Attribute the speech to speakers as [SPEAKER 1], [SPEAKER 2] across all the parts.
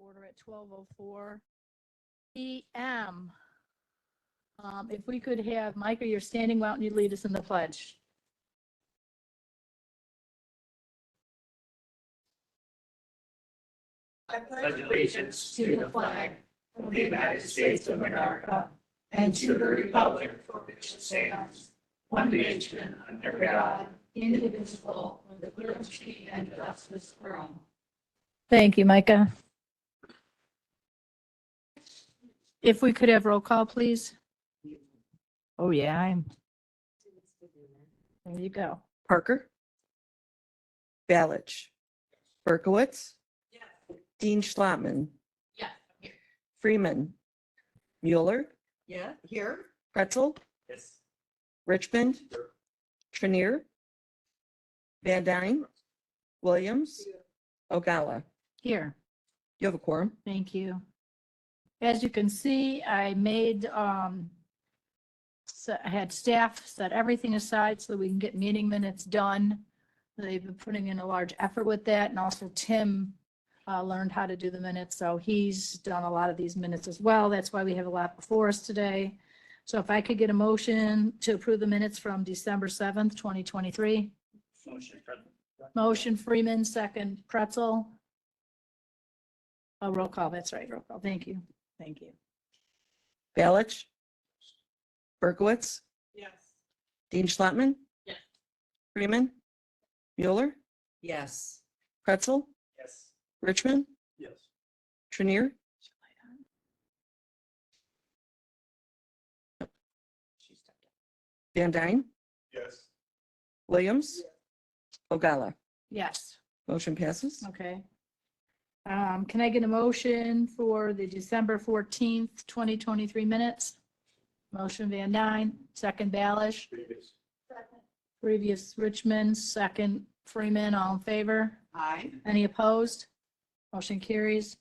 [SPEAKER 1] order at 12:04 p.m. If we could have, Micah, you're standing, why don't you lead us in the pledge?
[SPEAKER 2] I pledge allegiance to the flag of the United States of America and to the republic for which it stands, one nation, under God, indivisible, with liberty and justice for all.
[SPEAKER 1] Thank you, Micah. If we could have roll call, please. Oh, yeah, there you go.
[SPEAKER 3] Parker. Balich. Berkowitz. Dean Schlotman.
[SPEAKER 2] Yeah.
[SPEAKER 3] Freeman. Mueller.
[SPEAKER 2] Yeah, here.
[SPEAKER 3] Pretzel.
[SPEAKER 2] Yes.
[SPEAKER 3] Richmond. Trinier. Van Dyne. Williams. Ogalla.
[SPEAKER 1] Here.
[SPEAKER 3] You have a quorum.
[SPEAKER 1] Thank you. As you can see, I made, I had staff set everything aside so that we can get meeting minutes done. They've been putting in a large effort with that, and also Tim learned how to do the minutes, so he's done a lot of these minutes as well. That's why we have a lot before us today. So if I could get a motion to approve the minutes from December 7th, 2023. Motion Freeman, second Pretzel. Oh, roll call, that's right, roll call. Thank you. Thank you.
[SPEAKER 3] Balich. Berkowitz.
[SPEAKER 2] Yes.
[SPEAKER 3] Dean Schlotman.
[SPEAKER 2] Yes.
[SPEAKER 3] Freeman. Mueller.
[SPEAKER 2] Yes.
[SPEAKER 3] Pretzel.
[SPEAKER 2] Yes.
[SPEAKER 3] Richmond.
[SPEAKER 2] Yes.
[SPEAKER 3] Trinier. Van Dyne.
[SPEAKER 2] Yes.
[SPEAKER 3] Williams. Ogalla.
[SPEAKER 1] Yes,
[SPEAKER 3] Motion passes.
[SPEAKER 1] okay. Can I get a motion for the December 14th, 2023 minutes? Motion Van Dyne, second Balish. Previous Richmond, second Freeman, all in favor?
[SPEAKER 2] Aye.
[SPEAKER 1] Any opposed? Motion carries.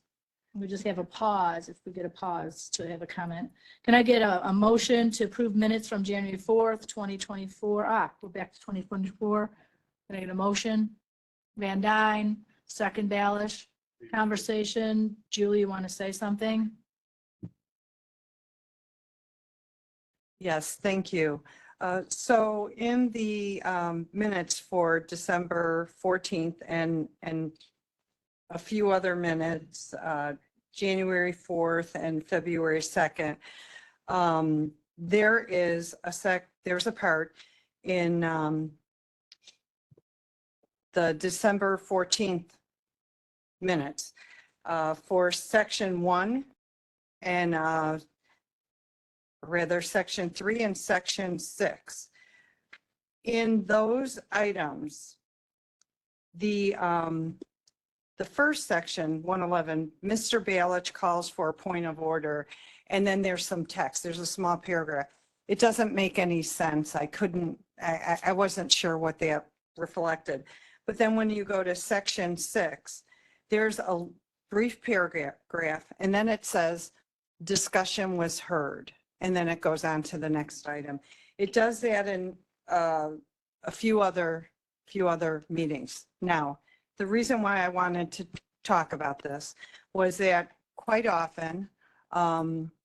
[SPEAKER 1] We just have a pause, if we get a pause to have a comment. Can I get a motion to approve minutes from January 4th, 2024? We're back to 2024. Can I get a motion? Van Dyne, second Balish. Conversation. Julie, you want to say something?
[SPEAKER 3] Yes, thank you. So in the minutes for December 14th and a few other minutes, January 4th and February 2nd, there's a part in the December 14th minutes for section 1 and rather section 3 and section 6. In those items, the first section, 111, Mr. Balich calls for a point of order, and then there's some text. There's a small paragraph. It doesn't make any sense. I wasn't sure what that reflected. But then when you go to section 6, there's a brief paragraph, and then it says, discussion was heard. And then it goes on to the next item. It does that in a few other meetings. Now, the reason why I wanted to talk about this was that quite often,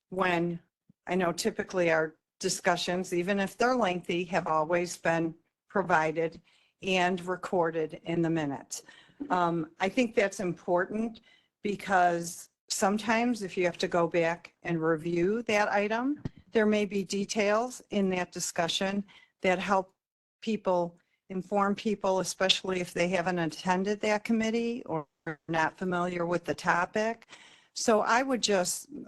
[SPEAKER 3] when I know typically our discussions, even if they're lengthy, have always been provided and recorded in the minutes. I think that's important because sometimes if you have to go back and review that item, there may be details in that discussion that help people, inform people, especially if they haven't attended that committee or are not familiar with the topic. So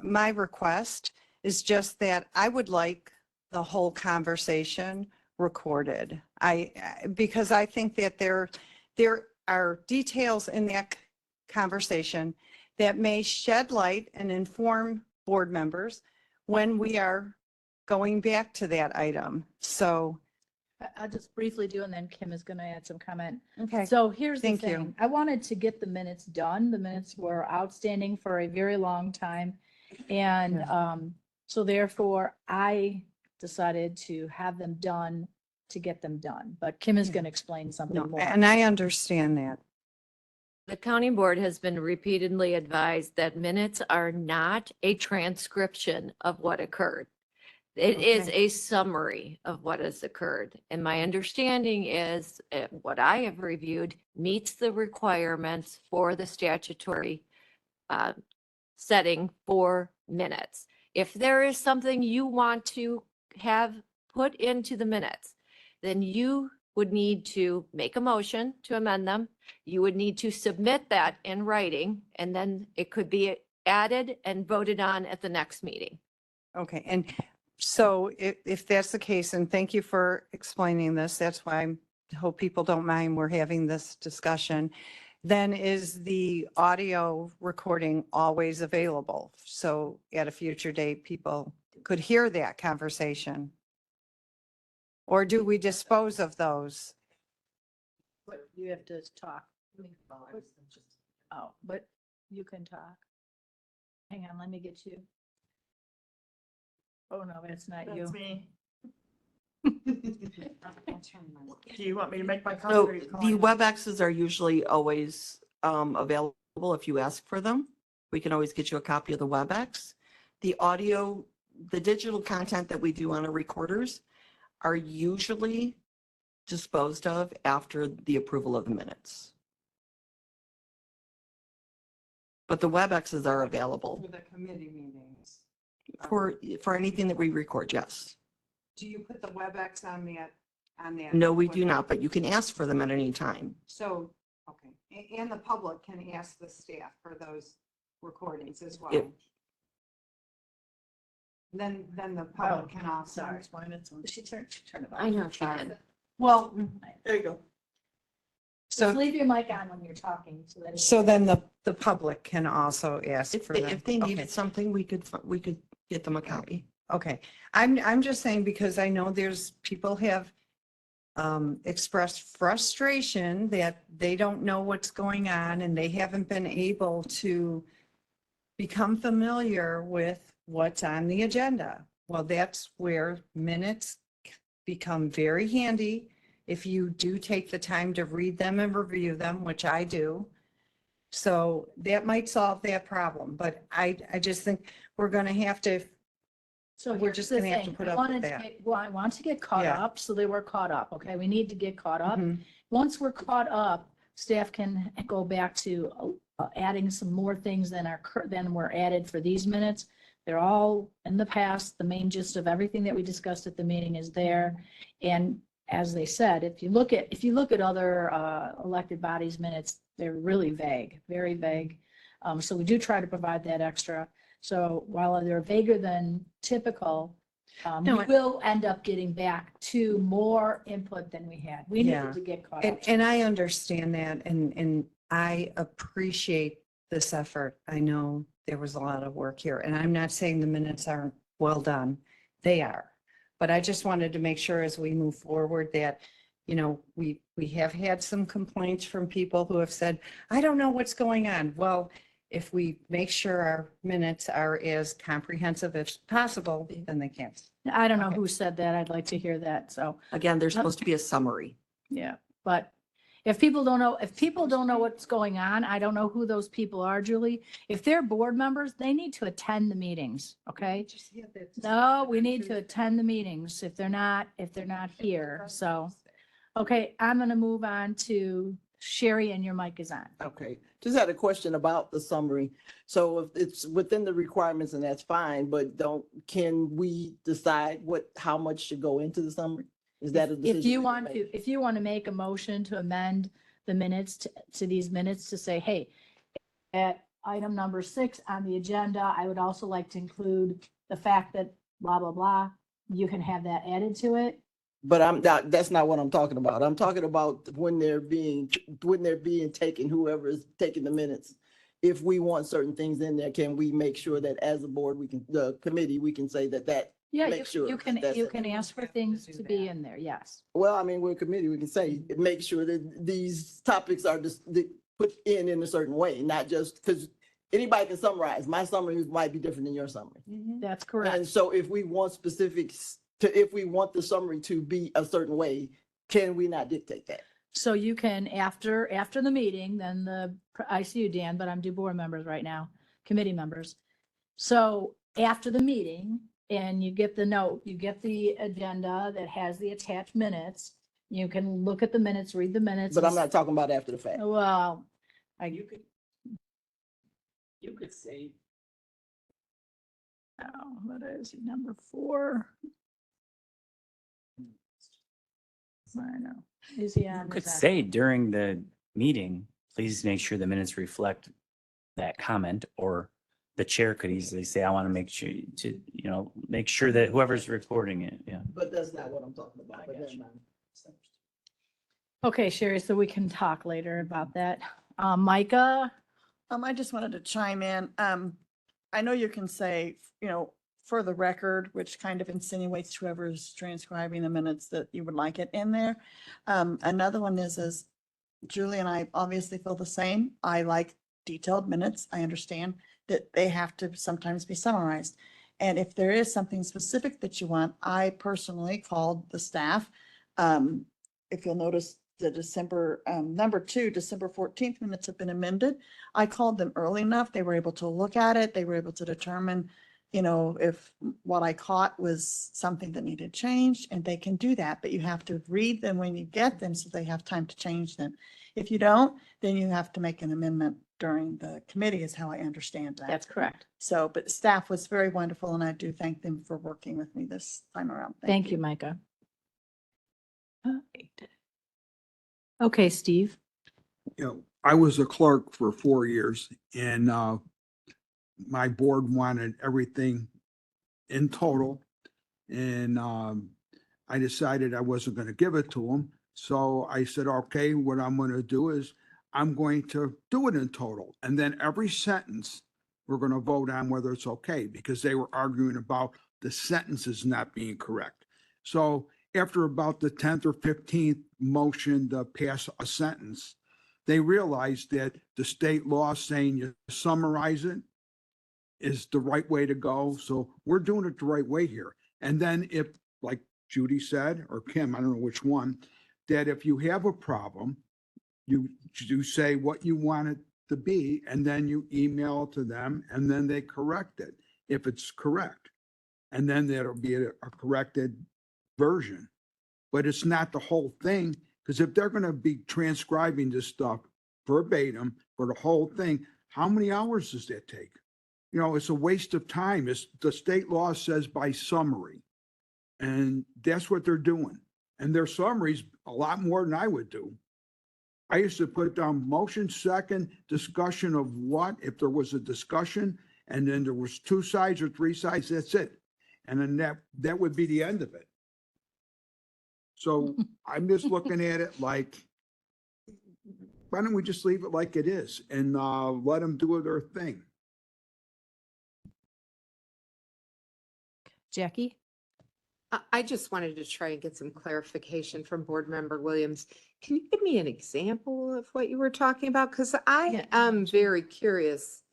[SPEAKER 3] my request is just that I would like the whole conversation recorded. Because I think that there are details in that conversation that may shed light and inform board members when we are going back to that item. So,
[SPEAKER 1] I'll just briefly do, and then Kim is going to add some comment.
[SPEAKER 3] okay.
[SPEAKER 1] So here's the
[SPEAKER 3] Thank you.
[SPEAKER 1] thing. I wanted to get the minutes done. The minutes were outstanding for a very long time. And so therefore, I decided to have them done to get them done. But Kim is
[SPEAKER 3] Yeah.
[SPEAKER 1] going to explain something
[SPEAKER 3] No,
[SPEAKER 1] more.
[SPEAKER 3] and I understand that.
[SPEAKER 4] The county board has been repeatedly advised that minutes are not a transcription of what occurred. It is
[SPEAKER 3] Okay.
[SPEAKER 4] a summary of what has occurred. And my understanding is what I have reviewed meets the requirements for the statutory uh, setting for minutes. If there is something you want to have put into the minutes, then you would need to make a motion to amend them. You would need to submit that in writing, and then it could be added and voted on at the next meeting.
[SPEAKER 3] Okay, and so if that's the case, and thank you for explaining this, that's why I hope people don't mind we're having this discussion, then is the audio recording always available? So at a future date, people could hear that conversation? Or do we dispose of those?
[SPEAKER 1] But you have to talk. Oh, but you can talk. Hang on, let me get you. Oh, no, that's not you.
[SPEAKER 2] That's me. Do you want me to make my
[SPEAKER 5] So
[SPEAKER 2] comment?
[SPEAKER 5] the WebExes are usually always available if you ask for them. We can always get you a copy of the WebEx. The audio, the digital content that we do on our recorders are usually disposed of after the approval of the minutes. But the WebExes are available
[SPEAKER 3] For the committee meetings.
[SPEAKER 5] for anything that we record, yes.
[SPEAKER 3] Do you put the WebEx on that?
[SPEAKER 5] No, we do not, but you can ask for them at any time.
[SPEAKER 3] So, okay, and the public can ask the staff for those recordings as well.
[SPEAKER 5] If-
[SPEAKER 3] Then the public can also.
[SPEAKER 1] Sorry. She turned it off.
[SPEAKER 4] I know she did.
[SPEAKER 3] Well,
[SPEAKER 5] There you go.
[SPEAKER 1] Just
[SPEAKER 3] so,
[SPEAKER 1] leave your mic on when you're talking so that.
[SPEAKER 3] so then the public can also ask
[SPEAKER 5] If
[SPEAKER 3] for
[SPEAKER 5] they,
[SPEAKER 3] them.
[SPEAKER 5] if they
[SPEAKER 3] Okay.
[SPEAKER 5] needed something, we could get them a copy.
[SPEAKER 3] Okay, I'm just saying because I know there's, people have expressed frustration that they don't know what's going on and they haven't been able to become familiar with what's on the agenda. Well, that's where minutes become very handy if you do take the time to read them and review them, which I do. So that might solve that problem, but I just think we're going to have to,
[SPEAKER 1] So
[SPEAKER 3] We're
[SPEAKER 1] here's
[SPEAKER 3] just
[SPEAKER 1] the
[SPEAKER 3] gonna have to
[SPEAKER 1] thing.
[SPEAKER 3] put
[SPEAKER 1] I
[SPEAKER 3] up with
[SPEAKER 1] wanted to
[SPEAKER 3] that.
[SPEAKER 1] get- Well, I want to get caught
[SPEAKER 3] Yeah.
[SPEAKER 1] up, so they were caught up, okay? We need to get caught up.
[SPEAKER 3] Mhm.
[SPEAKER 1] Once we're caught up, staff can go back to adding some more things than were added for these minutes. They're all in the past. The main gist of everything that we discussed at the meeting is there. And as they said, if you look at other elected bodies minutes, they're really vague, very vague. So we do try to provide that extra. So while they're vaguer than typical,
[SPEAKER 4] No,
[SPEAKER 1] we will end up getting back to more input than we had. We
[SPEAKER 3] Yeah.
[SPEAKER 1] needed to get caught up.
[SPEAKER 3] And I understand that and I appreciate this effort. I know there was a lot of work here and I'm not saying the minutes aren't well done. They are. But I just wanted to make sure as we move forward that, you know, we have had some complaints from people who have said, I don't know what's going on. Well, if we make sure our minutes are as comprehensive as possible, then they can.
[SPEAKER 1] I don't know
[SPEAKER 3] Okay.
[SPEAKER 1] who said that. I'd like to hear that. So,
[SPEAKER 5] Again, there's supposed to be a summary.
[SPEAKER 1] yeah, but if people don't know what's going on, I don't know who those people are, Julie. If they're board members, they need to attend the meetings, okay? No, we need to attend the meetings if they're not here. So, okay, I'm going to move on to Sherry and your mic is on.
[SPEAKER 6] Okay, just had a question about the summary. So if it's within the requirements and that's fine, but can we decide how much should go into the summary? Is that a decision?
[SPEAKER 1] If you
[SPEAKER 6] we
[SPEAKER 1] want
[SPEAKER 6] make?
[SPEAKER 1] to, if you want to make a motion to amend the minutes to these minutes to say, hey, at item number 6 on the agenda, I would also like to include the fact that blah, blah, blah, you can have that added to it.
[SPEAKER 6] But that's not what I'm talking about. I'm talking about when they're being taken, whoever is taking the minutes. If we want certain things in there, can we make sure that as a board, the committee, we can say that,
[SPEAKER 1] Yeah,
[SPEAKER 6] Make sure
[SPEAKER 1] you can
[SPEAKER 6] that's it.
[SPEAKER 1] ask for things to be in there, yes.
[SPEAKER 6] well, I mean, we're a committee, we can say, make sure that these topics are just put in a certain way, not just, because anybody can summarize. My summary might be different than your summary.
[SPEAKER 1] That's
[SPEAKER 6] And
[SPEAKER 1] correct.
[SPEAKER 6] so if we want specifics if we want the summary to be a certain way, can we not dictate that?
[SPEAKER 1] So you can, after the meeting, then I see you, Dan, but I'm do board members right now, committee members. So after the meeting and you get the note, you get the agenda that has the attached minutes. You can look at the minutes, read the minutes.
[SPEAKER 6] But I'm not talking about after the fact.
[SPEAKER 1] Well,
[SPEAKER 2] You could say,
[SPEAKER 1] oh, what is it, number 4? I know. Is he on?
[SPEAKER 7] You could
[SPEAKER 1] Is that-
[SPEAKER 7] say during the meeting, please make sure the minutes reflect that comment, or the chair could easily say, I want to make sure to, make sure that whoever's recording it, yeah.
[SPEAKER 6] But that's not what I'm talking about. But never mind.
[SPEAKER 1] Okay, Sherry, so we can talk later about that. Micah,
[SPEAKER 8] I just wanted to chime in. I know you can say, for the record, which kind of insinuates whoever's transcribing the minutes that you would like it in there. Another one is Julie and I obviously feel the same. I like detailed minutes. I understand that they have to sometimes be summarized. And if there is something specific that you want, I personally called the staff. If you'll notice, the December 14th minutes have been amended. I called them early enough. They were able to look at it. They were able to determine, if what I caught was something that needed changed, and they can do that, but you have to read them when you get them so they have time to change them. If you don't, then you have to make an amendment during the committee is how I understand that.
[SPEAKER 1] that's correct.
[SPEAKER 8] So, but staff was very wonderful, and I do thank them for working with me this time around.
[SPEAKER 1] Thank you, Micah. Okay, Steve.
[SPEAKER 9] I was a clerk for 4 years, and my board wanted everything in total. And I decided I wasn't going to give it to them. So I said, okay, what I'm going to do is I'm going to do it in total. And then every sentence, we're going to vote on whether it's okay, because they were arguing about the sentences not being correct. So after about the 10th or 15th motion to pass a sentence, they realized that the state law saying you summarize it is the right way to go. So we're doing it the right way here. And then if, like Judy said, or Kim, I don't know which one, that if you have a problem, you say what you want it to be, and then you email it to them, and then they correct it if it's correct. And then there'll be a corrected version. But it's not the whole thing, because if they're going to be transcribing this stuff verbatim for the whole thing, how many hours does that take? It's a waste of time. The state law says by summary. And that's what they're doing. And their summaries a lot more than I would do. I used to put down motion, second, discussion of what, if there was a discussion, and then there was 2 sides or 3 sides, that's it. And then that would be the end of it. So I'm just looking at it like, why don't we just leave it like it is and let them do their thing?
[SPEAKER 1] Jackie?
[SPEAKER 10] I just wanted to try and get some clarification from Board Member Williams. Can you give me an example of what you were talking about? Because I
[SPEAKER 1] Yeah.
[SPEAKER 10] am very curious.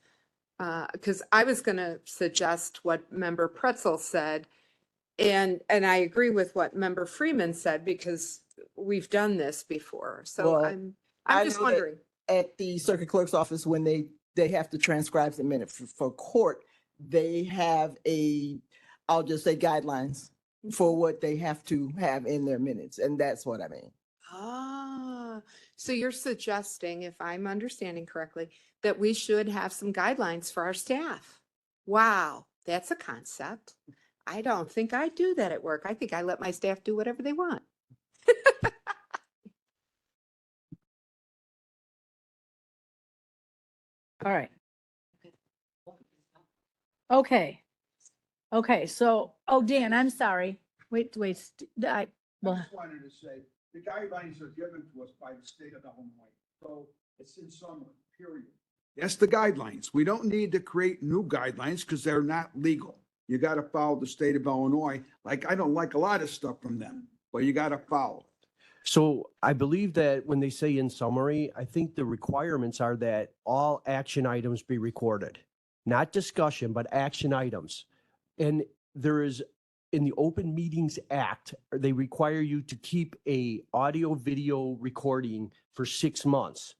[SPEAKER 10] Because I was going to suggest what Member Pretzel said. And I agree with what Member Freeman said, because we've done this before. So
[SPEAKER 6] Well,
[SPEAKER 10] I'm
[SPEAKER 6] I
[SPEAKER 10] just
[SPEAKER 6] know that-
[SPEAKER 10] wondering.
[SPEAKER 6] At the circuit clerk's office, when they have to transcribe the minute for court, they have I'll just say guidelines for what they have to have in their minutes. And that's what I mean.
[SPEAKER 10] Ah, so you're suggesting, if I'm understanding correctly, that we should have some guidelines for our staff. Wow, that's a concept. I don't think I do that at work. I think I let my staff do whatever they want.
[SPEAKER 1] All right. Okay, so, Dan, I'm sorry. Wait,
[SPEAKER 9] I
[SPEAKER 1] well,
[SPEAKER 9] just wanted to say, the guidelines are given to us by the state of Illinois. So it's in summary, period. That's the guidelines. We don't need to create new guidelines because they're not legal. You got to follow the state of Illinois. Like, I don't like a lot of stuff from them, but you got to follow.
[SPEAKER 11] So I believe that when they say in summary, I think the requirements are that all action items be recorded, not discussion, but action items. And there is in the Open Meetings Act, they require you to keep a audio video recording for 6 months,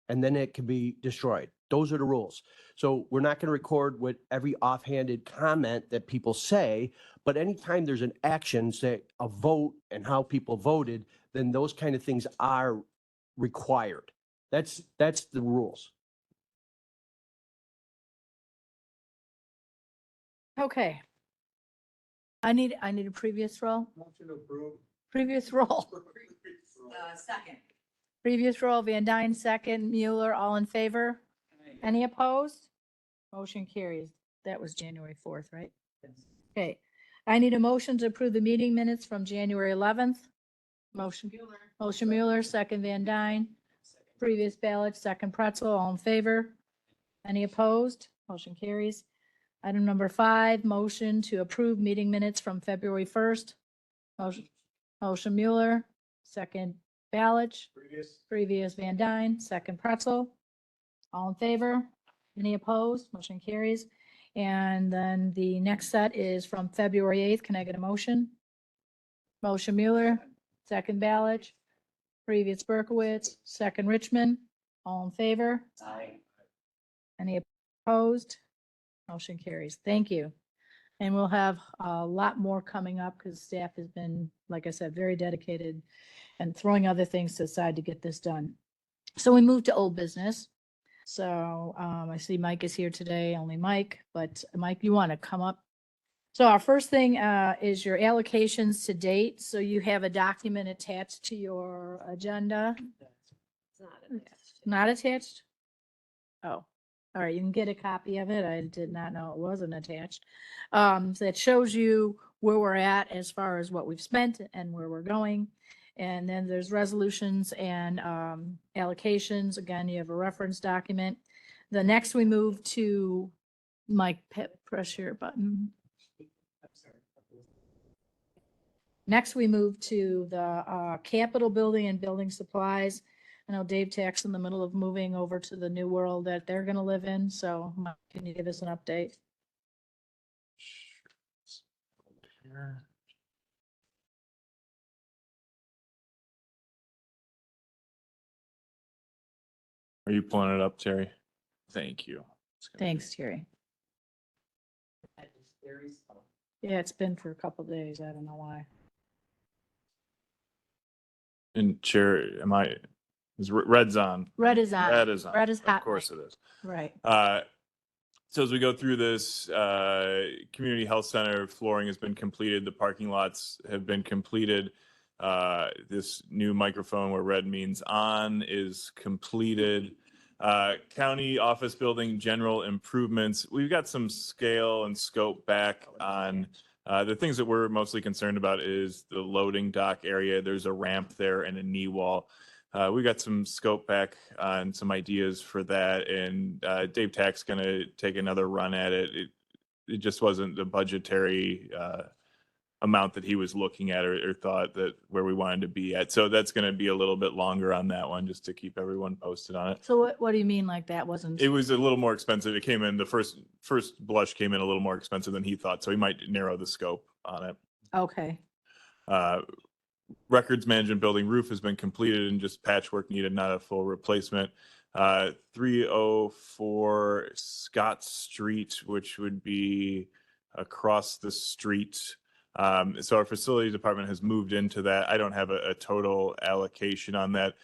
[SPEAKER 11] and then it can be destroyed. Those are the rules. So we're not going to record with every offhanded comment that people say, but anytime there's an action, say a vote and how people voted, then those kind of things are required. That's the rules.
[SPEAKER 1] Okay. I need a previous roll. Previous roll.
[SPEAKER 3] Second.
[SPEAKER 1] Previous roll, Van Dyne, second, Mueller, all in favor? Any opposed? Motion carries. That was January 4th, right? Okay. I need a motion to approve the meeting minutes from January 11th. Motion Mueller, second Van Dyne. Previous ballot, second Pretzel, all in favor? Any opposed? Motion carries. Item number 5, motion to approve meeting minutes from February 1st. Motion Mueller, second Ballich. Previous Van Dyne, second Pretzel. All in favor? Any opposed? Motion carries. And then the next set is from February 8th. Can I get a motion? Motion Mueller, second Ballich. Previous Berkowitz, second Richmond. All in favor? Any opposed? Motion carries. Thank you. And we'll have a lot more coming up because staff has been, like I said, very dedicated and throwing other things to the side to get this done. So we moved to old business. So I see Mike is here today, only Mike, but Mike, you want to come up? So our first thing is your allocations to date. So you have a document attached to your agenda. Not attached? Oh, all right, you can get a copy of it. I did not know it wasn't attached. So that shows you where we're at as far as what we've spent and where we're going. And then there's resolutions and allocations. Again, you have a reference document. The next we move to Mike, press your button. Next, we move to the Capitol building and building supplies. I know Dave Tack's in the middle of moving over to the new world that they're going to live in. So Mike, can you give us an update?
[SPEAKER 12] Are you pulling it up, Terry? Thank you.
[SPEAKER 1] Thanks, Terry. Yeah, it's been for a couple days. I don't know why.
[SPEAKER 12] And Chair, is red's on?
[SPEAKER 1] Red is on.
[SPEAKER 12] Red is on.
[SPEAKER 1] Red is hot.
[SPEAKER 12] Of course it is.
[SPEAKER 1] Right.
[SPEAKER 12] So as we go through this, community health center flooring has been completed. The parking lots have been completed. This new microphone where red means on is completed. County office building general improvements. We've got some scale and scope back on the things that we're mostly concerned about is the loading dock area. There's a ramp there and a knee wall. We got some scope back on some ideas for that, and Dave Tack's going to take another run at it. It just wasn't the budgetary amount that he was looking at or thought that where we wanted to be at. So that's going to be a little bit longer on that one, just to keep everyone posted on it.
[SPEAKER 1] So what do you mean like that wasn't?
[SPEAKER 12] It was a little more expensive. It came in, the first blush came in a little more expensive than he thought, so he might narrow the scope on it.
[SPEAKER 1] Okay.
[SPEAKER 12] Records management building roof has been completed and just patchwork needed, not a full replacement. 304 Scott Street, which would be across the street. So our facilities department has moved into that. I don't have a total allocation on that.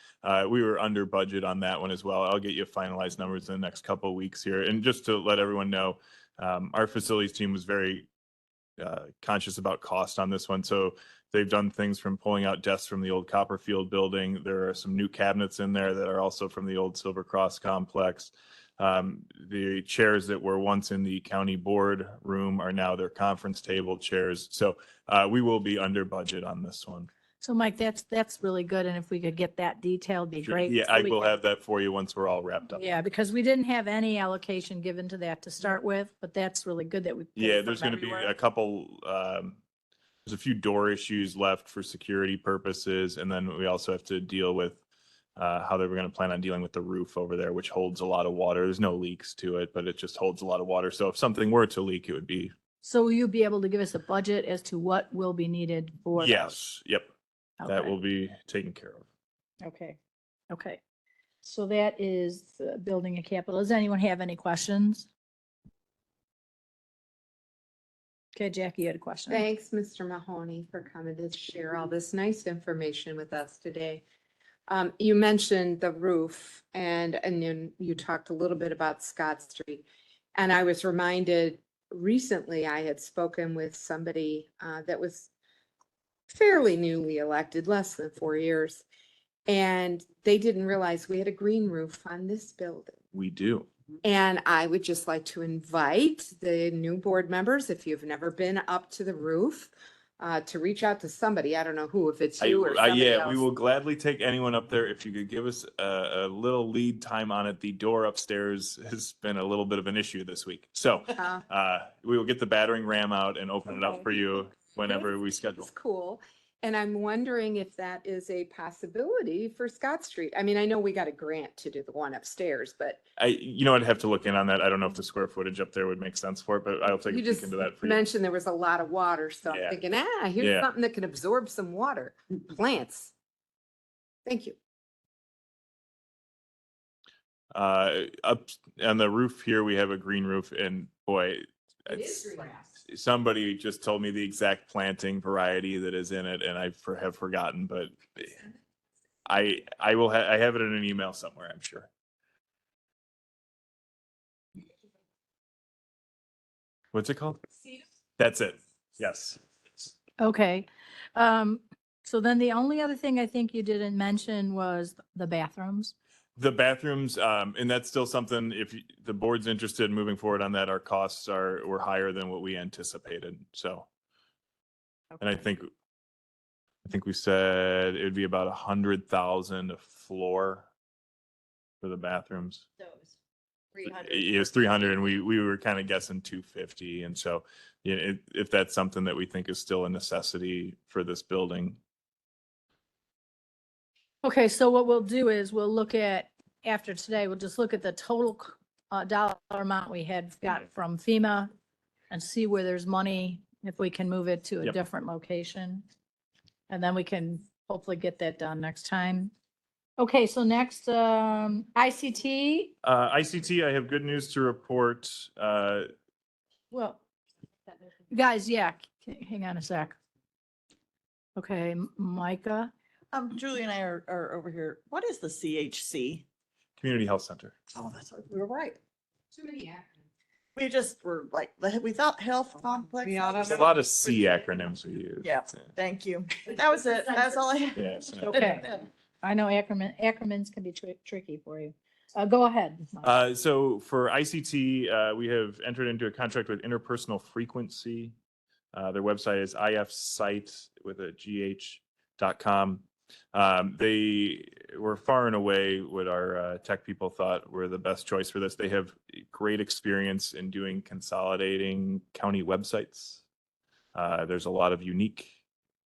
[SPEAKER 12] We were under budget on that one as well. I'll get you finalized numbers in the next couple of weeks here. And just to let everyone know, our facilities team was very conscious about cost on this one. So they've done things from pulling out desks from the old Copperfield building. There are some new cabinets in there that are also from the old Silver Cross complex. The chairs that were once in the county board room are now their conference table chairs. So we will be under budget on this one.
[SPEAKER 1] So Mike, that's really good. And if we could get that detailed, be
[SPEAKER 12] Sure.
[SPEAKER 1] great.
[SPEAKER 12] Yeah,
[SPEAKER 1] so
[SPEAKER 12] I
[SPEAKER 1] we
[SPEAKER 12] will
[SPEAKER 1] can-
[SPEAKER 12] have that for you once we're all wrapped up.
[SPEAKER 1] Yeah, because we didn't have any allocation given to that to start with, but that's really good that we. get
[SPEAKER 12] Yeah,
[SPEAKER 1] it
[SPEAKER 12] there's
[SPEAKER 1] from
[SPEAKER 12] going to be
[SPEAKER 1] everywhere.
[SPEAKER 12] a couple, there's a few door issues left for security purposes. And then we also have to deal with how they were going to plan on dealing with the roof over there, which holds a lot of water. There's no leaks to it, but it just holds a lot of water. So if something were to leak, it would be
[SPEAKER 1] So will you be able to give us a budget as to what will be needed for those?
[SPEAKER 12] Yes, yep, that
[SPEAKER 1] Okay.
[SPEAKER 12] will be taken care of.
[SPEAKER 1] Okay, okay. So that is building a capital. Does anyone have any questions? Okay, Jackie, you had a question.
[SPEAKER 10] Thanks, Mr. Mahoney, for coming to share all this nice information with us today. You mentioned the roof and then you talked a little bit about Scott Street. And I was reminded recently I had spoken with somebody that was fairly newly elected, less than 4 years. And they didn't realize we had a green roof on this building.
[SPEAKER 12] We do.
[SPEAKER 10] And I would just like to invite the new board members, if you've never been up to the roof, to reach out to somebody. I don't know who, if it's you or somebody
[SPEAKER 12] Yeah, we
[SPEAKER 10] else.
[SPEAKER 12] will gladly take anyone up there. If you could give us a little lead time on it. The door upstairs has been a little bit of an issue this week. So we will get the battering ram out and open it up
[SPEAKER 10] Okay.
[SPEAKER 12] for you whenever we schedule.
[SPEAKER 10] It's cool. And I'm wondering if that is a possibility for Scott Street. I mean, I know we got a grant to do the one upstairs, but
[SPEAKER 12] I'd have to look in on that. I don't know if the square footage up there would make sense for it, but I'll take a
[SPEAKER 10] you
[SPEAKER 12] peek
[SPEAKER 10] just
[SPEAKER 12] into that for you.
[SPEAKER 10] mentioned there was a lot of water, so I'm
[SPEAKER 12] Yeah.
[SPEAKER 10] thinking, here's
[SPEAKER 12] Yeah.
[SPEAKER 10] something that can absorb some water. Plants. Thank you.
[SPEAKER 12] Up on the roof here, we have a green roof and boy, somebody just told me the exact planting variety that is in it and I have forgotten, but I have it in an email somewhere, I'm sure. What's it called? That's it. Yes.
[SPEAKER 1] Okay. So then the only other thing I think you didn't mention was the bathrooms.
[SPEAKER 12] The bathrooms, and that's still something, if the board's interested in moving forward on that, our costs were higher than what we anticipated, so. And I think we said it'd be about 100,000 a floor for the bathrooms. It was 300 and we were kind of guessing 250. And so, yeah, if that's something that we think is still a necessity for this building.
[SPEAKER 1] Okay, so what we'll do is we'll look at, after today, we'll just look at the total dollar amount we had got from FEMA and see where there's money, if we can move it to a
[SPEAKER 12] Yep.
[SPEAKER 1] different location. And then we can hopefully get that done next time. Okay, so next, ICT,
[SPEAKER 12] ICT, I have good news to report.
[SPEAKER 1] well, guys, yeah, hang on a sec. Okay, Micah,
[SPEAKER 8] Julie and I are over here. What is the CHC?
[SPEAKER 12] Community Health Center.
[SPEAKER 8] Oh, that's what we were right.
[SPEAKER 10] Too many acronyms.
[SPEAKER 8] We just were like, we thought health complex.
[SPEAKER 12] There's a lot of C acronyms we use.
[SPEAKER 8] Yeah. Thank you. That was it. That's all I had.
[SPEAKER 12] Yes.
[SPEAKER 1] okay. I know acronyms can be tricky for you. Go ahead. Mike.
[SPEAKER 12] So for ICT, we have entered into a contract with Interpersonal Frequency. Their website is ifsite with a gh.com. They were far and away what our tech people thought were the best choice for this. They have great experience in doing consolidating county websites. There's a lot of unique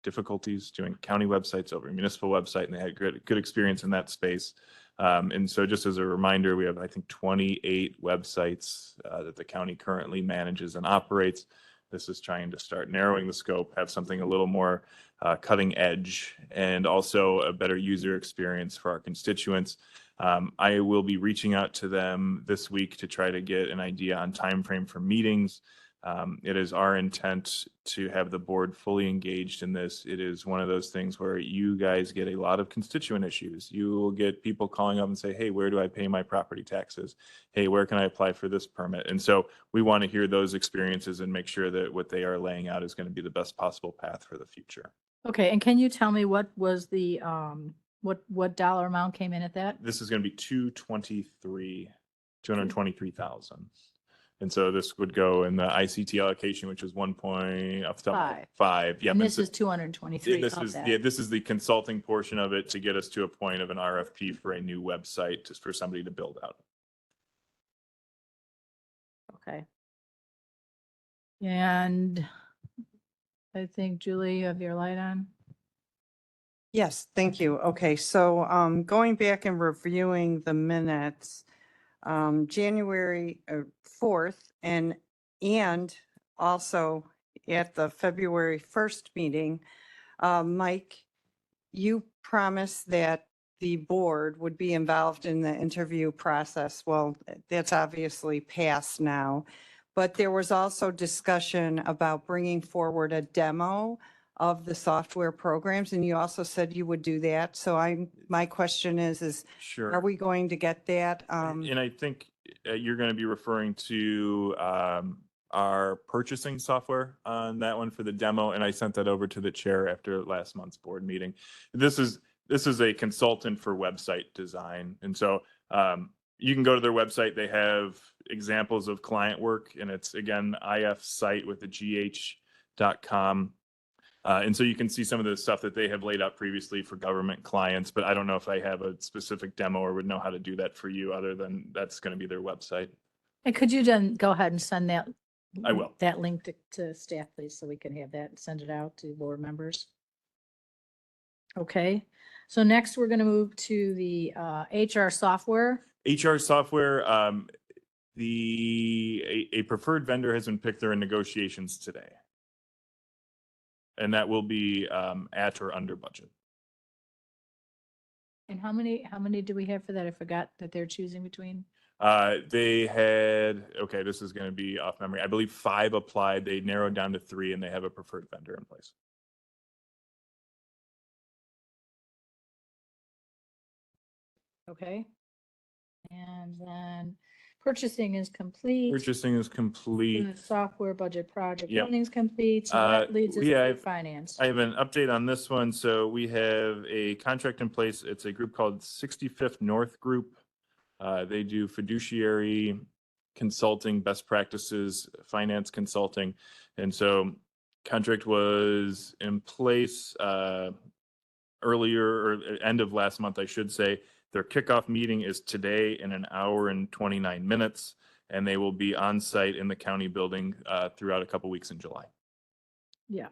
[SPEAKER 12] difficulties doing county websites over a municipal website, and they had good experience in that space. And so just as a reminder, we have, I think, 28 websites that the county currently manages and operates. This is trying to start narrowing the scope, have something a little more cutting edge, and also a better user experience for our constituents. I will be reaching out to them this week to try to get an idea on timeframe for meetings. It is our intent to have the board fully engaged in this. It is one of those things where you guys get a lot of constituent issues. You will get people calling up and say, hey, where do I pay my property taxes? Hey, where can I apply for this permit? And so we want to hear those experiences and make sure that what they are laying out is going to be the best possible path for the future.
[SPEAKER 1] Okay, and can you tell me what was the, what dollar amount came in at that?
[SPEAKER 12] This is going to be 223,000. And so this would go in the ICT allocation, which is 1.5. Yep.
[SPEAKER 1] And
[SPEAKER 12] and
[SPEAKER 1] this
[SPEAKER 12] so-
[SPEAKER 1] is 223
[SPEAKER 12] This
[SPEAKER 1] of
[SPEAKER 12] is,
[SPEAKER 1] that.
[SPEAKER 12] yeah, this is the consulting portion of it to get us to a point of an RFP for a new website, just for somebody to build out.
[SPEAKER 1] Okay. And I think Julie, you have your light on?
[SPEAKER 3] Yes, thank you. Okay, so going back and reviewing the minutes, January 4th and also at the February 1st meeting, Mike, you promised that the board would be involved in the interview process. Well, that's obviously passed now. But there was also discussion about bringing forward a demo of the software programs, and you also said you would do that. So my question is,
[SPEAKER 12] Sure.
[SPEAKER 3] are we going to get that?
[SPEAKER 12] And I think you're going to be referring to our purchasing software on that one for the demo, and I sent that over to the chair after last month's board meeting. This is a consultant for website design, and so you can go to their website. They have examples of client work, and it's again ifsite with the gh.com. And so you can see some of the stuff that they have laid out previously for government clients, but I don't know if I have a specific demo or would know how to do that for you other than that's going to be their website.
[SPEAKER 1] And could you then go ahead and send that?
[SPEAKER 12] I will.
[SPEAKER 1] That link to staff, please, so we can have that and send it out to board members. Okay, so next we're going to move to the HR software.
[SPEAKER 12] HR software, a preferred vendor has been picked. They're in negotiations today. And that will be at or under budget.
[SPEAKER 1] And how many do we have for that? I forgot that they're choosing between.
[SPEAKER 12] They had, okay, this is going to be off memory. I believe 5 applied. They narrowed down to 3 and they have a preferred vendor in place.
[SPEAKER 1] Okay. And then purchasing is complete.
[SPEAKER 12] Purchasing is complete.
[SPEAKER 1] The software budget project
[SPEAKER 12] Yep.
[SPEAKER 1] funding is complete. So that leads us
[SPEAKER 12] yeah,
[SPEAKER 1] to
[SPEAKER 12] I've-
[SPEAKER 1] finance.
[SPEAKER 12] I have an update on this one. So we have a contract in place. It's a group called 65th North Group. They do fiduciary consulting, best practices, finance consulting. And so contract was in place earlier or end of last month, I should say. Their kickoff meeting is today in 1 hour and 29 minutes, and they will be on site in the county building throughout a couple weeks in July.
[SPEAKER 1] Yeah.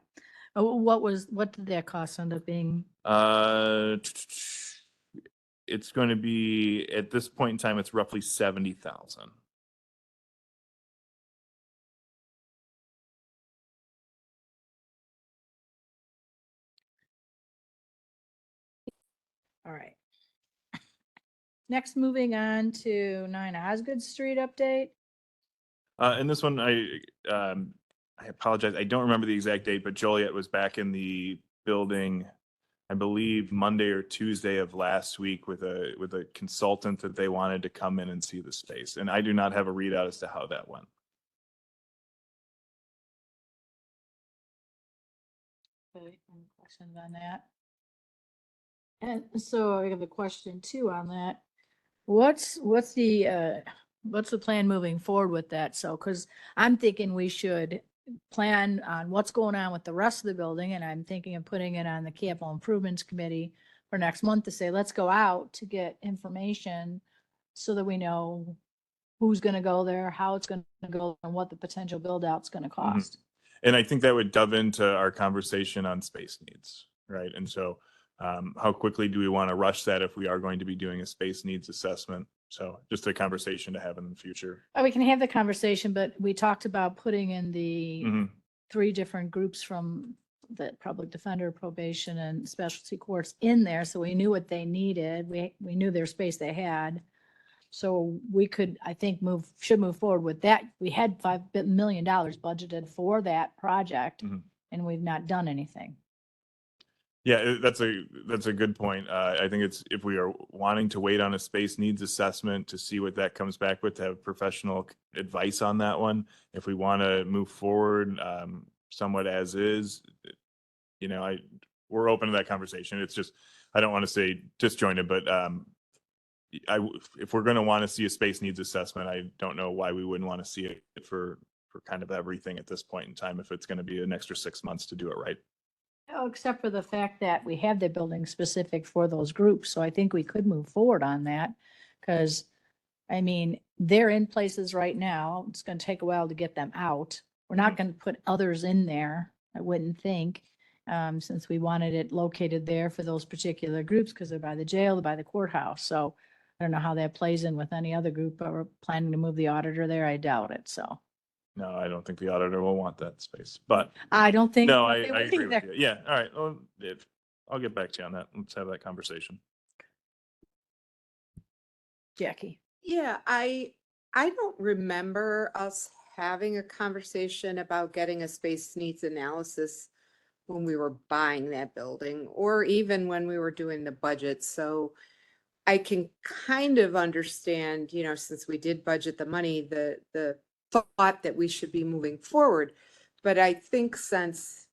[SPEAKER 1] What did that cost end up being?
[SPEAKER 12] It's going to be, at this point in time, it's roughly 70,000.
[SPEAKER 1] All right. Next, moving on to 9 Osgood Street update.
[SPEAKER 12] And this one, I apologize. I don't remember the exact date, but Joliet was back in the building, I believe Monday or Tuesday of last week with a consultant that they wanted to come in and see the space. And I do not have a readout as to how that went.
[SPEAKER 1] Okay, any questions on that? And so I have a question too on that. What's the plan moving forward with that? So, because I'm thinking we should plan on what's going on with the rest of the building, and I'm thinking of putting it on the capital improvements committee for next month to say, let's go out to get information so that we know who's going to go there, how it's going to go, and what the potential build out's going to cost.
[SPEAKER 12] And I think that would dove into our conversation on space needs, right? And so how quickly do we want to rush that if we are going to be doing a space needs assessment? So just a conversation to have in the future.
[SPEAKER 1] Oh, we can have the conversation, but we talked about putting in the
[SPEAKER 12] Mhm.
[SPEAKER 1] 3 different groups from the public defender, probation, and specialty courts in there, so we knew what they needed. We knew their space they had. So we could, I think, should move forward with that. We had $5 million budgeted for that project,
[SPEAKER 12] Mhm.
[SPEAKER 1] and we've not done anything.
[SPEAKER 12] Yeah, that's a good point. I think it's, if we are wanting to wait on a space needs assessment to see what that comes back with, to have professional advice on that one. If we want to move forward somewhat as is, we're open to that conversation. It's just, I don't want to say disjointed, but if we're going to want to see a space needs assessment, I don't know why we wouldn't want to see it for kind of everything at this point in time, if it's going to be an extra 6 months to do it right.
[SPEAKER 1] Oh, except for the fact that we have the building specific for those groups, so I think we could move forward on that. Because, I mean, they're in places right now. It's gonna take a while to get them out. We're not gonna put others in there, I wouldn't think, since we wanted it located there for those particular groups, because they're by the jail, they're by the courthouse. So I don't know how that plays in with any other group, but we're planning to move the auditor there. I doubt it, so.
[SPEAKER 12] No, I don't think the auditor will want that space, but
[SPEAKER 1] I don't think.
[SPEAKER 12] no,
[SPEAKER 1] they
[SPEAKER 12] I
[SPEAKER 1] would
[SPEAKER 12] agree with
[SPEAKER 1] either.
[SPEAKER 12] you. Yeah, all right. Well, I'll get back to you on that. Let's have that conversation.
[SPEAKER 1] Jackie.
[SPEAKER 10] Yeah, I don't remember us having a conversation about getting a space needs analysis when we were buying that building, or even when we were doing the budget. So I can kind of understand, you know, since we did budget the money, the thought that we should be moving forward. But I think since,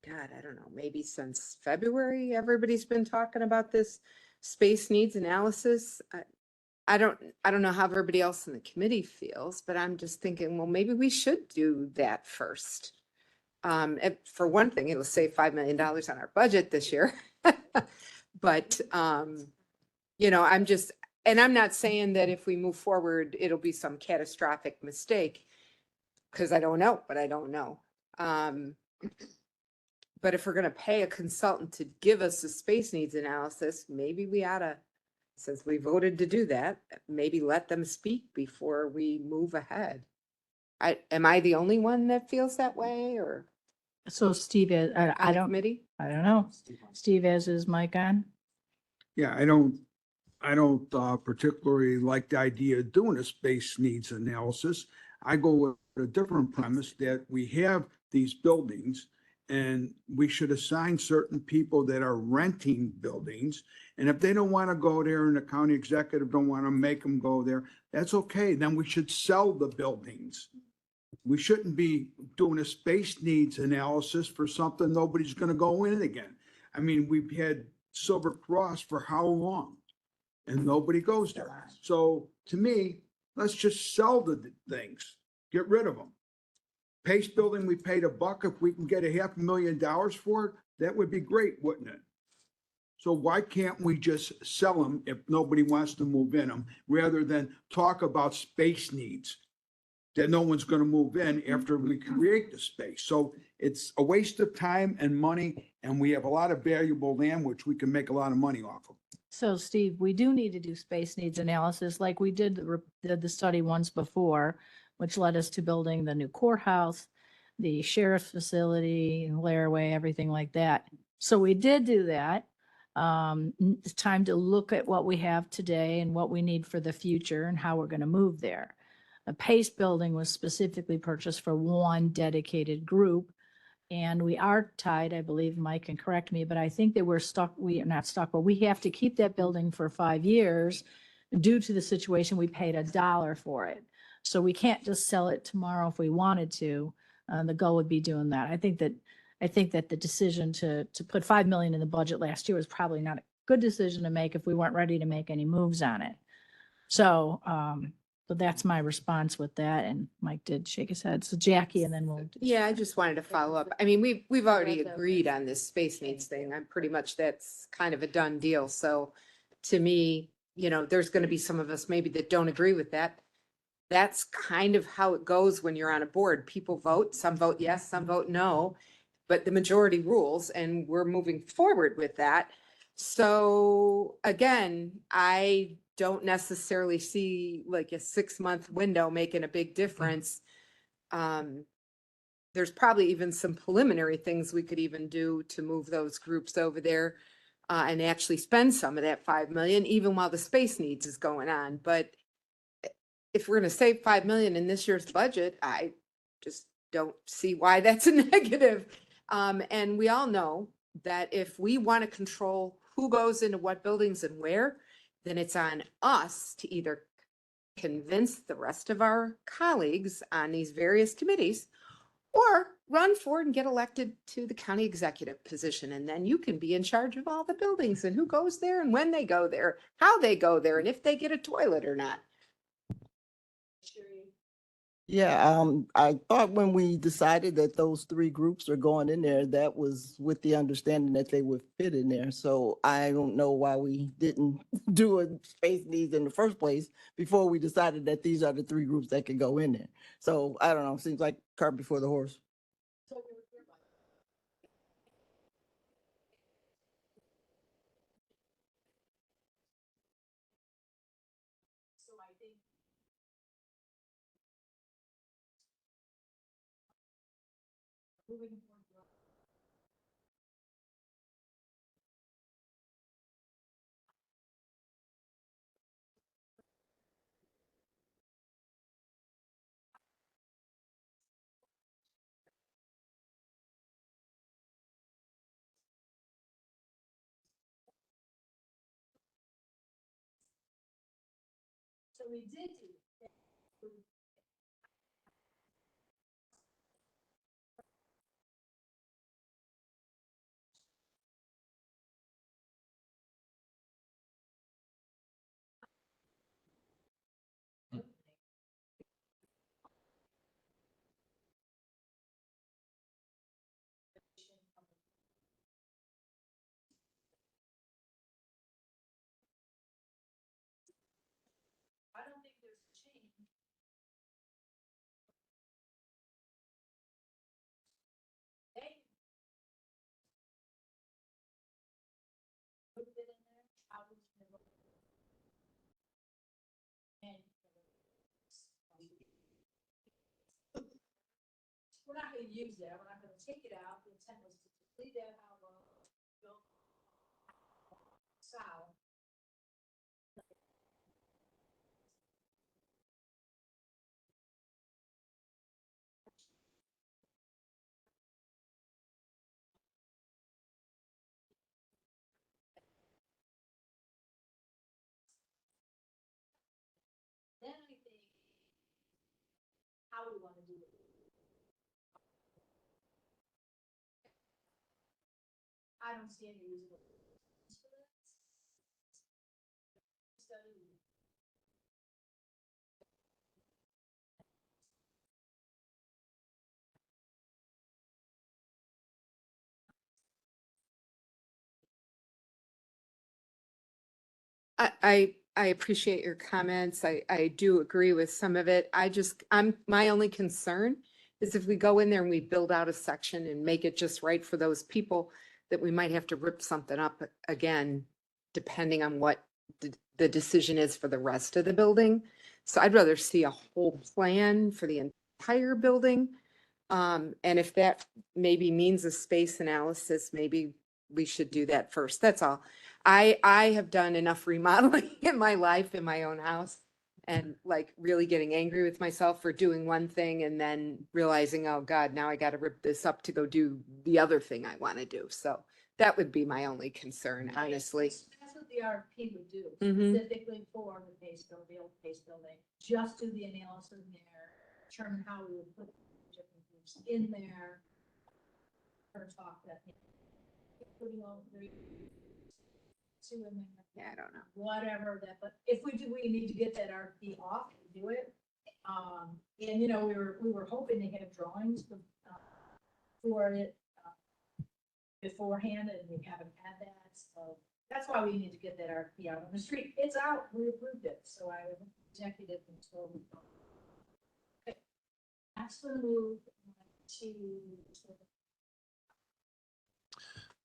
[SPEAKER 10] God, I don't know, maybe since February, everybody's been talking about this space needs analysis. I don't know how everybody else in the committee feels, but I'm just thinking, well, maybe we should do that first. For one thing, it'll save $5 million on our budget this year. But, you know, and I'm not saying that if we move forward, it'll be some catastrophic mistake. Cause I don't know, but I don't know. But if we're gonna pay a consultant to give us a space needs analysis, maybe we oughta, since we voted to do that, maybe let them speak before we move ahead. Am I the only one that feels that way, or
[SPEAKER 1] So Steve, I don't,
[SPEAKER 10] committee?
[SPEAKER 1] I don't know. Steve has his mic on.
[SPEAKER 9] Yeah, I don't particularly like the idea of doing a space needs analysis. I go with a different premise that we have these buildings and we should assign certain people that are renting buildings. And if they don't want to go there and the county executive don't want to make them go there, that's okay. Then we should sell the buildings. We shouldn't be doing a space needs analysis for something nobody's going to go in again. I mean, we've had Silver Cross for how long? And nobody goes there. So to me, let's just sell the things, get rid of them. Pace Building, we paid $1. If we can get $500,000 for it, that would be great, wouldn't it? So why can't we just sell them if nobody wants to move in them, rather than talk about space needs that no one's going to move in after we create the space? So it's a waste of time and money, and we have a lot of valuable land which we can make a lot of money off of.
[SPEAKER 1] So Steve, we do need to do space needs analysis like we did the study once before, which led us to building the new courthouse, the sheriff's facility, Laraway, everything like that. So we did do that. It's time to look at what we have today and what we need for the future and how we're going to move there. The Pace Building was specifically purchased for one dedicated group. And we are tied, I believe, Mike can correct me, but I think that we are not stuck, but we have to keep that building for 5 years due to the situation. We paid $1 for it. So we can't just sell it tomorrow if we wanted to. The goal would be doing that. I think that the decision to put 5 million in the budget last year was probably not a good decision to make if we weren't ready to make any moves on it. So, but that's my response with that. And Mike did shake his head. So Jackie, and then we'll.
[SPEAKER 10] Yeah, I just wanted to follow up. I mean, we've already agreed on this space needs thing. I'm pretty much, that's kind of a done deal. So to me, you know, there's going to be some of us maybe that don't agree with that. That's kind of how it goes when you're on a board. People vote, some vote yes, some vote no, but the majority rules, and we're moving forward with that. So again, I don't necessarily see like a 6-month window making a big difference. There's probably even some preliminary things we could even do to move those groups over there and actually spend some of that 5 million, even while the space needs is going on. But if we're going to save 5 million in this year's budget, I just don't see why that's a negative. And we all know that if we want to control who goes into what buildings and where, then it's on us to either convince the rest of our colleagues on these various committees or run for it and get elected to the county executive position. And then you can be in charge of all the buildings and who goes there and when they go there, how they go there, and if they get a toilet or not.
[SPEAKER 6] Yeah, I thought when we decided that those 3 groups are going in there, that was with the understanding that they would fit in there. So I don't know why we didn't do a space needs in the first place before we decided that these are the 3 groups that could go in there. So I don't know, seems like cart before the horse.
[SPEAKER 1] moving forward. So we did do. I don't think there's a change. They put it in there, I was never- And we're not gonna use that, we're not gonna take it out, the intent was to leave that how long. Go south. Then I think how we wanna do it. I don't see any reason. for this. Study.
[SPEAKER 10] I appreciate your comments. I do agree with some of it. My only concern is if we go in there and we build out a section and make it just right for those people, that we might have to rip something up again, depending on what the decision is for the rest of the building. So I'd rather see a whole plan for the entire building. And if that maybe means a space analysis, maybe we should do that first. That's all. I have done enough remodeling in my life, in my own house, and like really getting angry with myself for doing one thing and then realizing, oh God, now I got to rip this up to go do the other thing I want to do. So that would be my only concern, honestly.
[SPEAKER 1] That's what the RFP would do,
[SPEAKER 10] Mhm.
[SPEAKER 1] specifically for the base building, the old base building, just do the analysis in there, determine how we would put different groups in there. Or talk that. Putting all three. Two in there.
[SPEAKER 10] Yeah, I don't know.
[SPEAKER 1] Whatever that, but if we do, we need to get that RFP off and do it. And you know, we were hoping to have drawings for it beforehand, and we haven't had that, so that's why we need to get that RFP out on the street. It's out, we approved it, so I would execute it until we. Okay. That's the move to.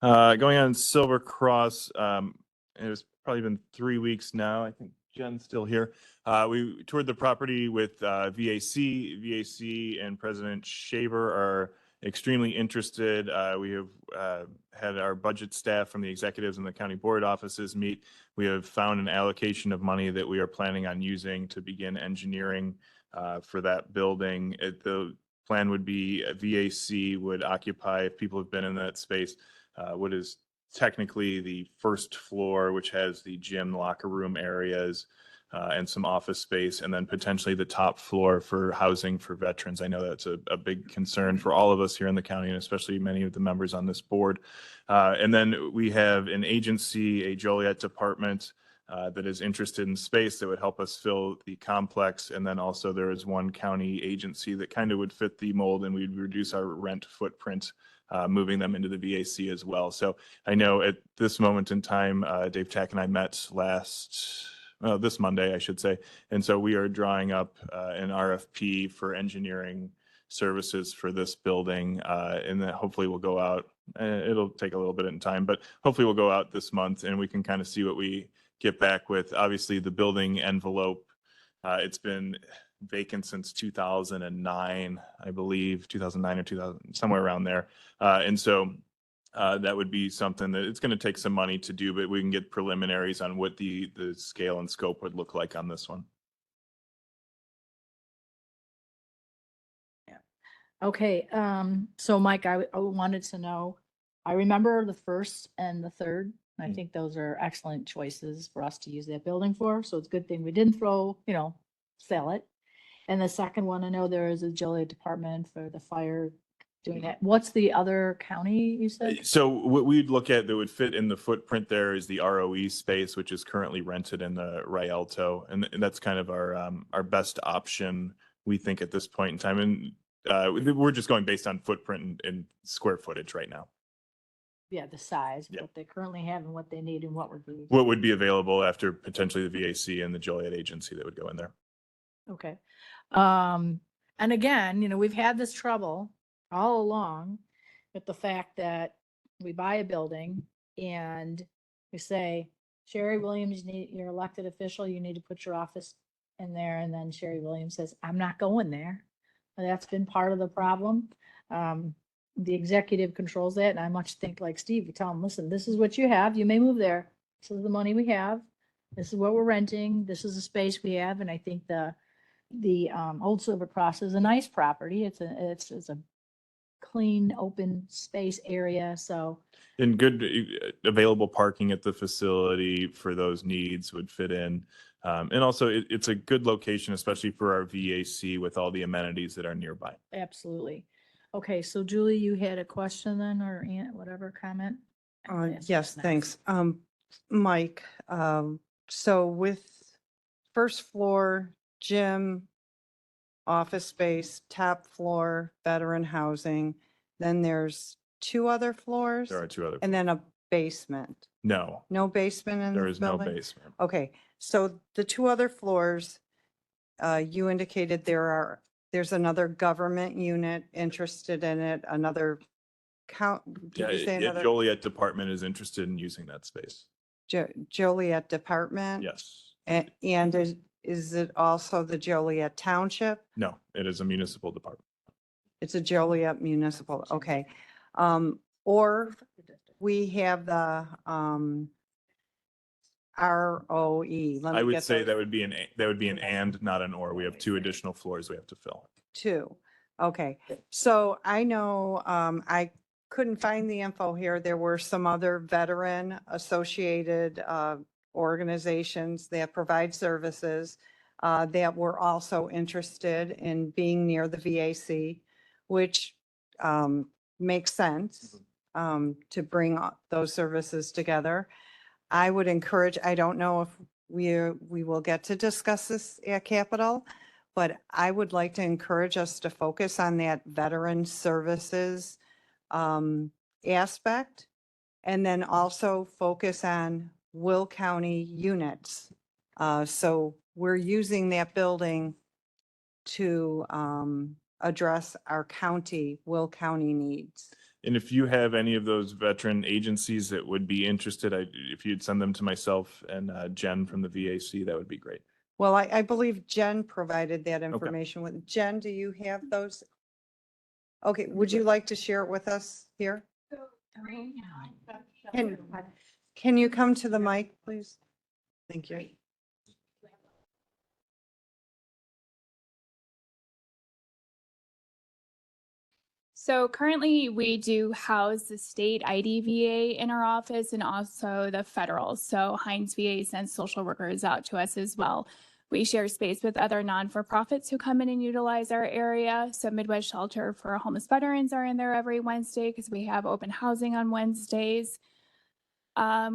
[SPEAKER 12] Going on Silver Cross, it was probably been 3 weeks now. I think Jen's still here. We toured the property with VAC. VAC and President Shaver are extremely interested. We have had our budget staff from the executives and the county board offices meet. We have found an allocation of money that we are planning on using to begin engineering for that building. The plan would be VAC would occupy, if people have been in that space, what is technically the first floor, which has the gym, locker room areas, and some office space, and then potentially the top floor for housing for veterans. I know that's a big concern for all of us here in the county, and especially many of the members on this board. And then we have an agency, a Joliet department, that is interested in space that would help us fill the complex. And then also there is one county agency that kind of would fit the mold, and we'd reduce our rent footprint, moving them into the VAC as well. So I know at this moment in time, Dave Tack and I met this Monday, I should say. And so we are drawing up an RFP for engineering services for this building, and that hopefully will go out. It'll take a little bit of time, but hopefully we'll go out this month and we can kind of see what we get back with. Obviously, the building envelope, it's been vacant since 2009, I believe, 2009 or 2000, somewhere around there. And so that would be something that it's going to take some money to do, but we can get preliminaries on what the scale and scope would look like on this one.
[SPEAKER 1] Okay, so Mike, I wanted to know, I remember the first and the third. I
[SPEAKER 12] Mm.
[SPEAKER 1] think those are excellent choices for us to use that building for, so it's a good thing we didn't sell it. And the second one, I know there is a Joliet department for the fire doing that. What's the other county you said?
[SPEAKER 12] So what we'd look at that would fit in the footprint there is the ROE space, which is currently rented in the Rialto. And that's kind of our best option, we think, at this point in time. And we're just going based on footprint and square footage right now.
[SPEAKER 1] Yeah, the size,
[SPEAKER 12] Yeah.
[SPEAKER 1] what they currently have and what they need and what would be.
[SPEAKER 12] What would be available after potentially the VAC and the Joliet agency that would go in there.
[SPEAKER 1] Okay. And again, we've had this trouble all along with the fact that we buy a building and we say, Sherry Williams, you're elected official, you need to put your office in there. And then Sherry Williams says, I'm not going there. And that's been part of the problem. The executive controls that. And I much think like Steve, you tell them, listen, this is what you have. You may move there. This is the money we have. This is what we're renting. This is the space we have. And I think the Old Silver Cross is a nice property. It's a clean, open space area. So
[SPEAKER 12] And good available parking at the facility for those needs would fit in. And also it's a good location, especially for our VAC with all the amenities that are nearby.
[SPEAKER 1] absolutely. Okay, so Julie, you had a question then, or whatever comment?
[SPEAKER 3] Yes, thanks. Mike, so with first floor, gym, office space, top floor, veteran housing, then there's two other floors
[SPEAKER 12] There are two other.
[SPEAKER 3] and then a basement.
[SPEAKER 12] No,
[SPEAKER 3] No basement in
[SPEAKER 12] there
[SPEAKER 3] the
[SPEAKER 12] is no
[SPEAKER 3] building?
[SPEAKER 12] basement.
[SPEAKER 3] Okay, so the two other floors, you indicated there's another government unit interested in it, another did you say
[SPEAKER 12] Yeah,
[SPEAKER 3] another
[SPEAKER 12] Joliet Department is interested in using that space.
[SPEAKER 3] Joliet Department?
[SPEAKER 12] Yes.
[SPEAKER 3] And is it also the Joliet Township?
[SPEAKER 12] No, it is a municipal department.
[SPEAKER 3] It's a Joliet Municipal, okay. Or we have the ROE. Let
[SPEAKER 12] I
[SPEAKER 3] me
[SPEAKER 12] would
[SPEAKER 3] get
[SPEAKER 12] say
[SPEAKER 3] those
[SPEAKER 12] that would be an and, not an or. We have two additional floors we have to fill.
[SPEAKER 3] two. Okay, so I know, I couldn't find the info here. There were some other veteran associated organizations that provide services that were also interested in being near the VAC, which makes sense to bring those services together. I would encourage, I don't know if we will get to discuss this at Capitol, but I would like to encourage us to focus on that veteran services aspect, and then also focus on Will County units. So we're using that building to address our Will County needs.
[SPEAKER 12] And if you have any of those veteran agencies that would be interested, if you'd send them to myself and Jen from the VAC, that would be great.
[SPEAKER 3] Well, I believe Jen provided that information with, Jen, do you have those? Okay, would you like to share it with us here? Can you come to the mic, please? Thank you.
[SPEAKER 13] So currently we do house the state IDVA in our office and also the federal. So Heinz VA sends social workers out to us as well. We share space with other non-for-profits who come in and utilize our area. So Midwest Shelter for Homeless Veterans are in there every Wednesday because we have open housing on Wednesdays.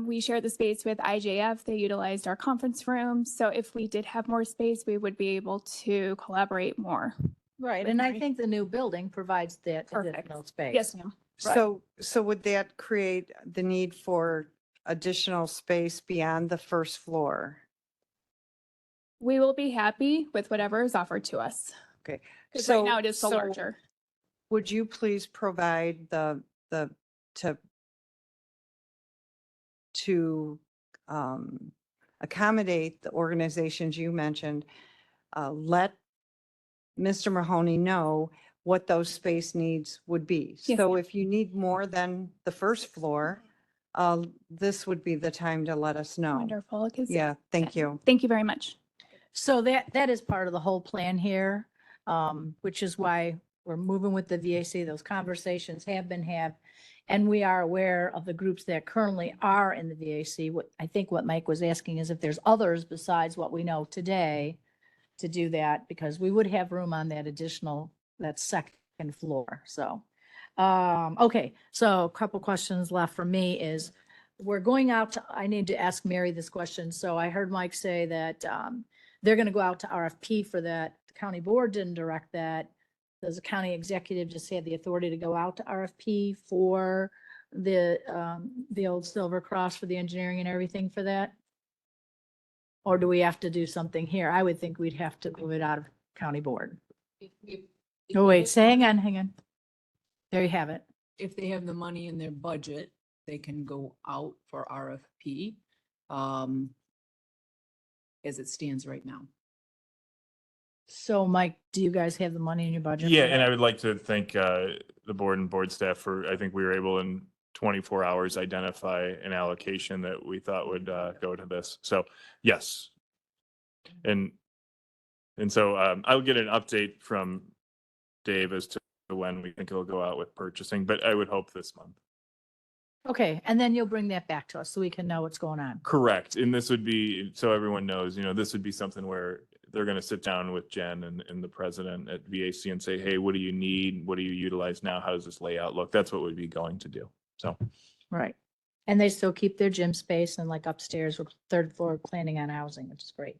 [SPEAKER 13] We share the space with IJF. They utilized our conference room. So if we did have more space, we would be able to collaborate more.
[SPEAKER 1] Right, and I think the new building provides that
[SPEAKER 13] Perfect.
[SPEAKER 1] additional space.
[SPEAKER 13] Yes, ma'am.
[SPEAKER 3] So would that create the need for additional space beyond the first floor?
[SPEAKER 13] We will be happy with whatever is offered to us.
[SPEAKER 3] Okay.
[SPEAKER 13] Because right now it is so larger.
[SPEAKER 3] Would you please provide to accommodate the organizations you mentioned, let Mr. Mahoney know what those space needs would be.
[SPEAKER 13] Yes,
[SPEAKER 3] So
[SPEAKER 13] ma'am.
[SPEAKER 3] if you need more than the first floor, this would be the time to let us know.
[SPEAKER 13] Wonderful. 'Cause-
[SPEAKER 3] Yeah, thank you.
[SPEAKER 13] Thank you very much.
[SPEAKER 1] So that is part of the whole plan here, which is why we're moving with the VAC. Those conversations have been had. And we are aware of the groups that currently are in the VAC. What, I think what Mike was asking is if there's others besides what we know today to do that, because we would have room on that additional, that second floor. So, okay, so a couple questions left for me is, we're going out to, I need to ask Mary this question. So I heard Mike say that, they're gonna go out to RFP for that. The county board didn't direct that. Does the county executive just have the authority to go out to RFP for the old Silver Cross for the engineering and everything for that? Or do we have to do something here? I would think we'd have to move it out of county board. Oh, wait, say, hang on. There you have it.
[SPEAKER 14] If they have the money in their budget, they can go out for RFP, as it stands right now.
[SPEAKER 1] So Mike, do you guys have the money in your budget?
[SPEAKER 12] Yeah,
[SPEAKER 1] for
[SPEAKER 12] and
[SPEAKER 1] that?
[SPEAKER 12] I would like to thank the board and board staff for, I think we were able in 24 hours identify an allocation that we thought would go to this. So, yes. And so I'll get an update from Dave as to when we think it'll go out with purchasing, but I would hope this month.
[SPEAKER 1] Okay, and then you'll bring that back to us so we can know what's going on.
[SPEAKER 12] Correct. And this would be, so everyone knows, this would be something where they're going to sit down with Jen and the president at VAC and say, hey, what do you need? What do you utilize now? How does this layout look? That's what we'd be going to do. So,
[SPEAKER 1] Right. And they still keep their gym space and like upstairs with third floor planning on housing, which is great.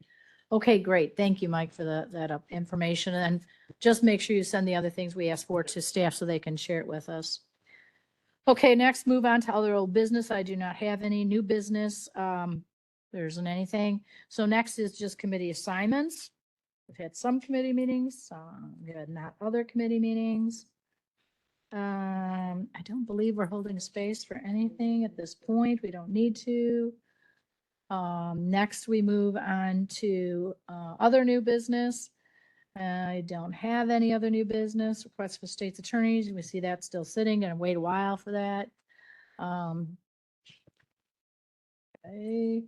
[SPEAKER 1] Okay, great. Thank you, Mike, for that information. And just make sure you send the other things we asked for to staff so they can share it with us. Okay, next, move on to other old business. I do not have any new business. There isn't anything. So next is just committee assignments. We've had some committee meetings, we had not other committee meetings. I don't believe we're holding space for anything at this point. We don't need to. Next, we move on to other new business. I don't have any other new business. Requests for state's attorneys. We see that still sitting and wait a while for that. Okay.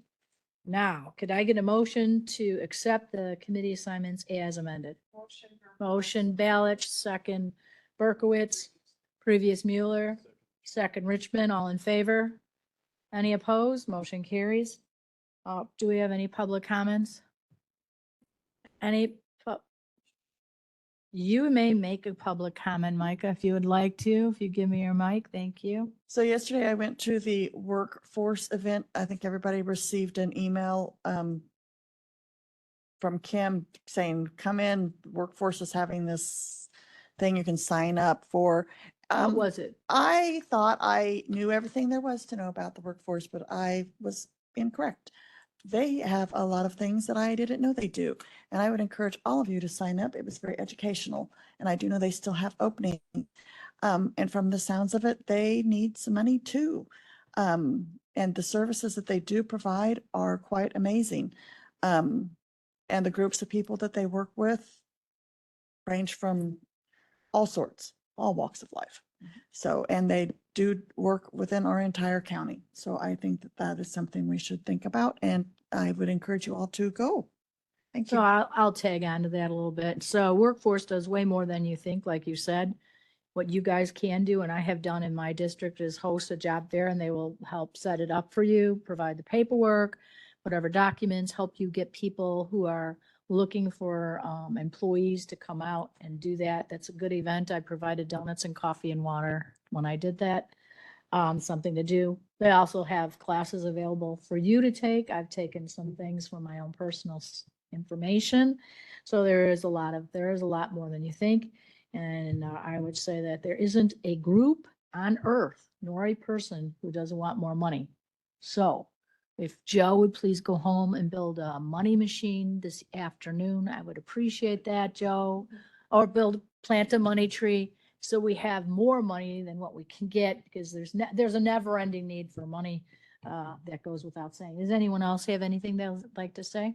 [SPEAKER 1] Now, could I get a motion to accept the committee assignments as amended? Motion Balich, second Berkowitz, previous Mueller, second Richmond, all in favor? Any opposed? Motion carries. Do we have any public comments? You may make a public comment, Micah, if you would like to, if you give me your mic, thank you.
[SPEAKER 8] So yesterday I went to the workforce event. I think everybody received an email from Kim saying, come in, workforce is having this thing you can sign up for.
[SPEAKER 1] What was it?
[SPEAKER 8] I thought I knew everything there was to know about the workforce, but I was incorrect. They have a lot of things that I didn't know they do. And I would encourage all of you to sign up. It was very educational. And I do know they still have opening. And from the sounds of it, they need some money too. And the services that they do provide are quite amazing. And the groups of people that they work with range from all sorts, all walks of life. So, and they do work within our entire county. So I think that that is something we should think about, and I would encourage you all to go. Thank
[SPEAKER 1] So
[SPEAKER 8] you.
[SPEAKER 1] I'll tag on to that a little bit. So workforce does way more than you think, like you said. What you guys can do, and I have done in my district, is host a job fair and they will help set it up for you, provide the paperwork, whatever documents, help you get people who are looking for employees to come out and do that. That's a good event. I provided donuts and coffee and water when I did that. Something to do. They also have classes available for you to take. I've taken some things for my own personal information. So there is a lot more than you think. And I would say that there isn't a group on earth nor a person who doesn't want more money. So if Joe would please go home and build a money machine this afternoon, I would appreciate that, Joe. Or plant a money tree so we have more money than what we can get, because there's a never ending need for money that goes without saying. Does anyone else have anything they would like to say?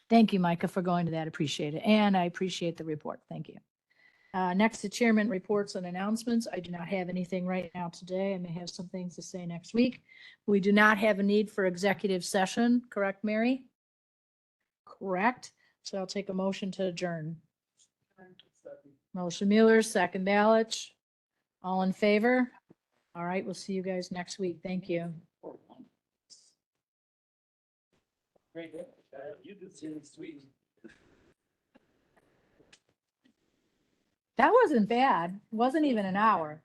[SPEAKER 1] Thank you, Micah, for going to that. Appreciate it. And I appreciate the report. Thank you. Next to chairman reports and announcements. I do not have anything right now today. I may have some things to say next week. We do not have a need for executive session, correct, Mary? Correct. So I'll take a motion to adjourn. Motion Mueller, second Balich. All in favor? All right, we'll see you guys next week. Thank you. That wasn't bad. Wasn't even an hour.